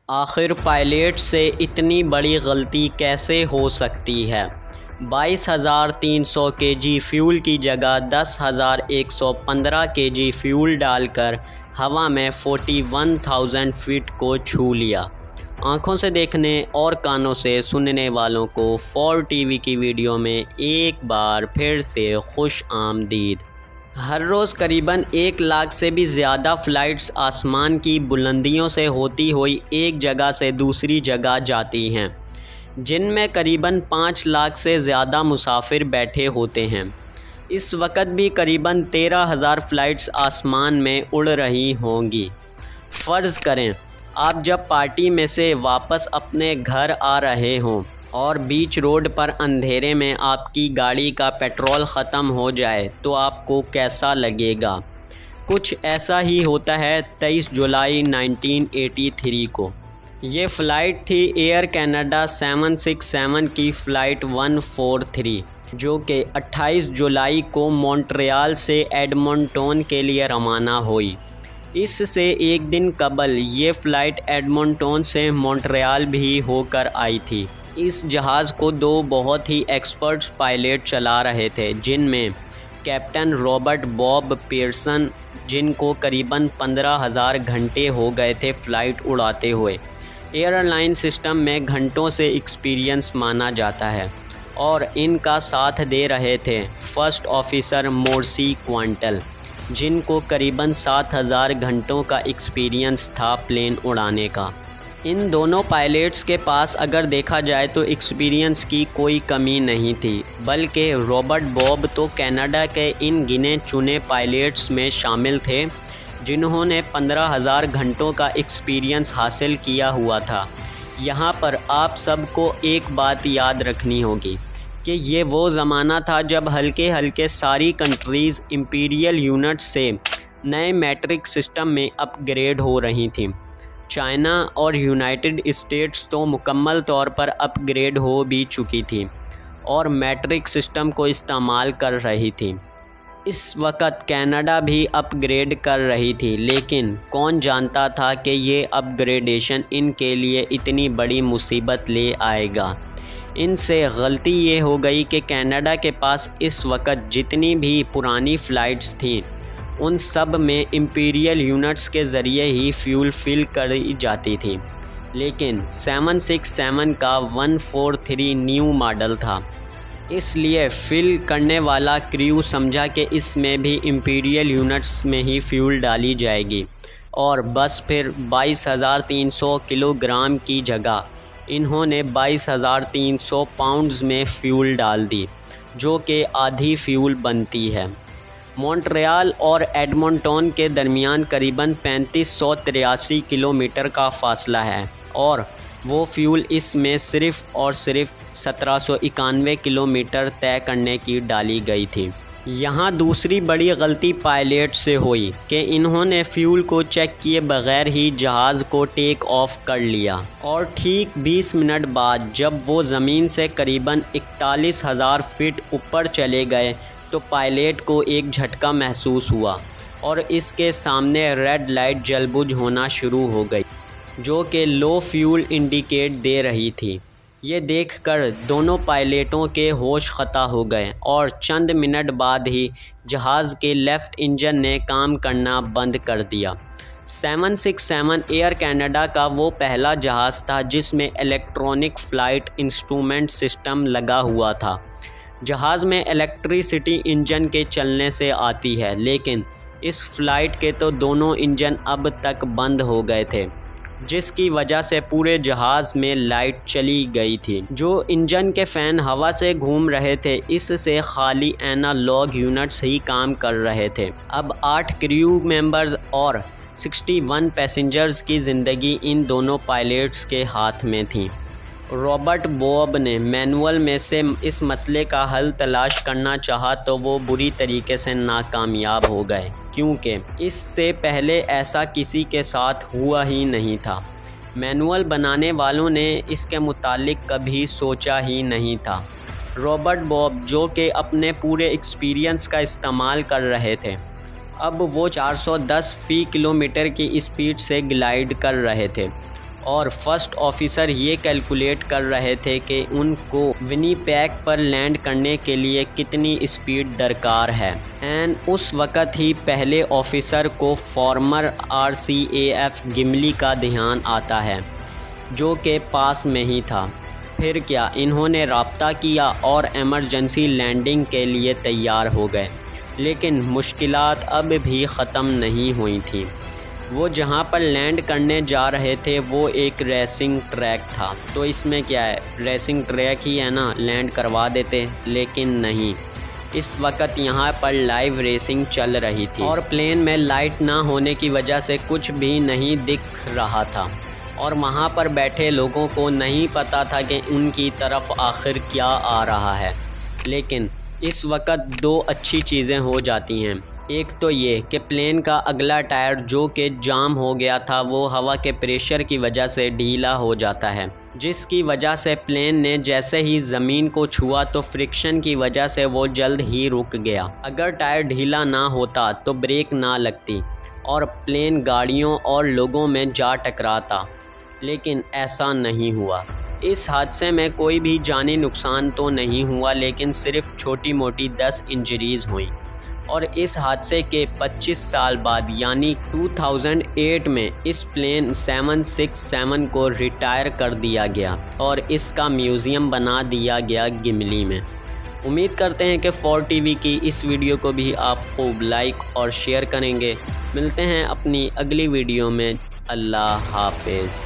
آخر پائلٹ سے اتنی بڑی غلطی کیسے ہو سکتی ہے؟ 22,300 کے جی فیول کی جگہ 10,115 کے جی فیول ڈال کر ہوا میں 41,000 فٹ کو چھو لیا۔ آنکھوں سے دیکھنے اور کانوں سے سننے والوں کو 4 ٹی وی کی ویڈیو میں ایک بار پھر سے خوش آمدید۔ ہر روز قریباً 1 لاکھ سے بھی زیادہ فلائٹس آسمان کی بلندیوں سے ہوتی ہوئی ایک جگہ سے دوسری جگہ جاتی ہیں، جن میں قریباً 5 لاکھ سے زیادہ مسافر بیٹھے ہوتے ہیں۔ اس وقت بھی قریباً 13,000 فلائٹس آسمان میں اڑ رہی ہوں گی۔ فرض کریں آپ جب پارٹی میں سے واپس اپنے گھر آ رہے ہوں اور بیچ روڈ پر اندھیرے میں آپ کی گاڑی کا پیٹرول ختم ہو جائے تو آپ کو کیسا لگے گا؟ کچھ ایسا ہی ہوتا ہے 23 جولائی 1983 کو۔ یہ فلائٹ تھی ایئر کینیڈا 767 کی فلائٹ 143، جو کہ 28 جولائی کو مونٹریال سے ایڈمنٹون کے لیے روانہ ہوئی۔ اس سے ایک دن قبل یہ فلائٹ ایڈمنٹون سے مونٹریال بھی ہو کر آئی تھی۔ اس جہاز کو 2 بہت ہی ایکسپرٹس پائلٹ چلا رہے تھے، جن میں کیپٹن رابرٹ باب پیئرسن، جن کو قریباً 15,000 گھنٹے ہو گئے تھے فلائٹ اڑاتے ہوئے۔ ایئر لائن سسٹم میں گھنٹوں سے ایکسپیرینس مانا جاتا ہے، اور ان کا ساتھ دے رہے تھے فرسٹ آفیسر مورسی کوانٹل، جن کو قریباً 7,000 گھنٹوں کا ایکسپیرینس تھا پلین اڑانے کا۔ ان دونوں پائلٹس کے پاس اگر دیکھا جائے تو ایکسپیرینس کی کوئی کمی نہیں تھی، بلکہ رابرٹ باب تو کینیڈا کے ان گنے چنے پائلٹس میں شامل تھے جنہوں نے 15,000 گھنٹوں کا ایکسپیرینس حاصل کیا ہوا تھا۔ یہاں پر آپ سب کو ایک بات یاد رکھنی ہوگی کہ یہ وہ زمانہ تھا جب ہلکے ہلکے ساری کنٹریز امپیریل یونٹ سے نئے میٹرک سسٹم میں اپ گریڈ ہو رہی تھیں۔ چائنا اور یونائٹڈ اسٹیٹس تو مکمل طور پر اپ گریڈ ہو بھی چکی تھی اور میٹرک سسٹم کو استعمال کر رہی تھی۔ اس وقت کینیڈا بھی اپ گریڈ کر رہی تھی، لیکن کون جانتا تھا کہ یہ اپ گریڈیشن ان کے لیے اتنی بڑی مصیبت لے آئے گا۔ ان سے غلطی یہ ہو گئی کہ کینیڈا کے پاس اس وقت جتنی بھی پرانی فلائٹس تھیں ان سب میں امپیریل یونٹس کے ذریعے ہی فیول فل کری جاتی تھی، لیکن 767 کا 143 نیو ماڈل تھا۔ اس لیے فل کرنے والا کریو سمجھا کہ اس میں بھی امپیریل یونٹس میں ہی فیول ڈالی جائے گی، اور بس پھر 22,300 کلو گرام کی جگہ انہوں نے 22,300 پاؤنڈز میں فیول ڈال دی، جو کہ آدھی فیول بنتی ہے۔ مونٹریال اور ایڈمنٹون کے درمیان قریباً 3583 کلومیٹر کا فاصلہ ہے، اور وہ فیول اس میں صرف اور صرف 1791 کلومیٹر طے کرنے کی ڈالی گئی تھی۔ یہاں دوسری بڑی غلطی پائلٹ سے ہوئی کہ انہوں نے فیول کو چیک کیے بغیر ہی جہاز کو ٹیک آف کر لیا، اور ٹھیک 20 منٹ بعد جب وہ زمین سے قریباً 41,000 فٹ اوپر چلے گئے تو پائلٹ کو ایک جھٹکا محسوس ہوا، اور اس کے سامنے ریڈ لائٹ جل بجھ ہونا شروع ہو گئی، جو کہ لو فیول انڈیکیٹ دے رہی تھی۔ یہ دیکھ کر دونوں پائلٹوں کے ہوش خطا ہو گئے، اور چند منٹ بعد ہی جہاز کے لیفٹ انجن نے کام کرنا بند کر دیا۔ 767 ایئر کینیڈا کا وہ پہلا جہاز تھا جس میں الیکٹرونک فلائٹ انسٹرومنٹ سسٹم لگا ہوا تھا۔ جہاز میں الیکٹریسٹی انجن کے چلنے سے آتی ہے، لیکن اس فلائٹ کے تو دونوں انجن اب تک بند ہو گئے تھے، جس کی وجہ سے پورے جہاز میں لائٹ چلی گئی تھی۔ جو انجن کے فین ہوا سے گھوم رہے تھے، اس سے خالی اینالاگ یونٹس ہی کام کر رہے تھے۔ اب 8 کریو ممبرز اور 61 پیسنجرز کی زندگی ان دونوں پائلٹس کے ہاتھ میں تھی۔ رابرٹ بوب نے مینول میں سے اس مسئلے کا حل تلاش کرنا چاہا تو وہ بری طریقے سے ناکامیاب ہو گئے، کیونکہ اس سے پہلے ایسا کسی کے ساتھ ہوا ہی نہیں تھا۔ مینول بنانے والوں نے اس کے متعلق کبھی سوچا ہی نہیں تھا۔ رابرٹ بوب، جو کہ اپنے پورے ایکسپیرینس کا استعمال کر رہے تھے، اب وہ 410 فی کلومیٹر کی اسپیڈ سے گلائیڈ کر رہے تھے، اور فرسٹ آفیسر یہ کیلکولیٹ کر رہے تھے کہ ان کو ونی پیگ پر لینڈ کرنے کے لیے کتنی اسپیڈ درکار ہے۔ اس وقت ہی پہلے آفیسر کو فارمر RCAF گملی کا دھیان آتا ہے جو کہ پاس میں ہی تھا۔ پھر کیا، انہوں نے رابطہ کیا اور ایمرجنسی لینڈنگ کے لیے تیار ہو گئے، لیکن مشکلات اب بھی ختم نہیں ہوئی تھیں۔ وہ جہاں پر لینڈ کرنے جا رہے تھے وہ ایک ریسنگ ٹریک تھا، تو اس میں کیا ہے، ریسنگ ٹریک ہی ہے نا، لینڈ کروا دیتے، لیکن نہیں، اس وقت یہاں پر لائیو ریسنگ چل رہی تھی اور پلین میں لائٹ نہ ہونے کی وجہ سے کچھ بھی نہیں دکھ رہا تھا، اور وہاں پر بیٹھے لوگوں کو نہیں پتہ تھا کہ ان کی طرف آخر کیا آ رہا ہے۔ لیکن اس وقت دو اچھی چیزیں ہو جاتی ہیں۔ ایک تو یہ کہ پلین کا اگلا ٹائر جو کہ جام ہو گیا تھا وہ ہوا کے پریشر کی وجہ سے ڈھیلا ہو جاتا ہے، جس کی وجہ سے پلین نے جیسے ہی زمین کو چھوا تو فرکشن کی وجہ سے وہ جلد ہی رک گیا۔ اگر ٹائر ڈھیلا نہ ہوتا تو بریک نہ لگتی اور پلین گاڑیوں اور لوگوں میں جا ٹکراتا، لیکن ایسا نہیں ہوا۔ اس حادثے میں کوئی بھی جانی نقصان تو نہیں ہوا، لیکن صرف چھوٹی موٹی 10 انجریز ہوئیں، اور اس حادثے کے 25 سال بعد یعنی 2008 میں اس پلین 767 کو ریٹائر کر دیا گیا اور اس کا میوزیم بنا دیا گیا گملی میں۔ امید کرتے ہیں کہ 4TV کی اس ویڈیو کو بھی آپ خوب لائک اور شیئر کریں گے۔ ملتے ہیں اپنی اگلی ویڈیو میں۔ اللہ حافظ۔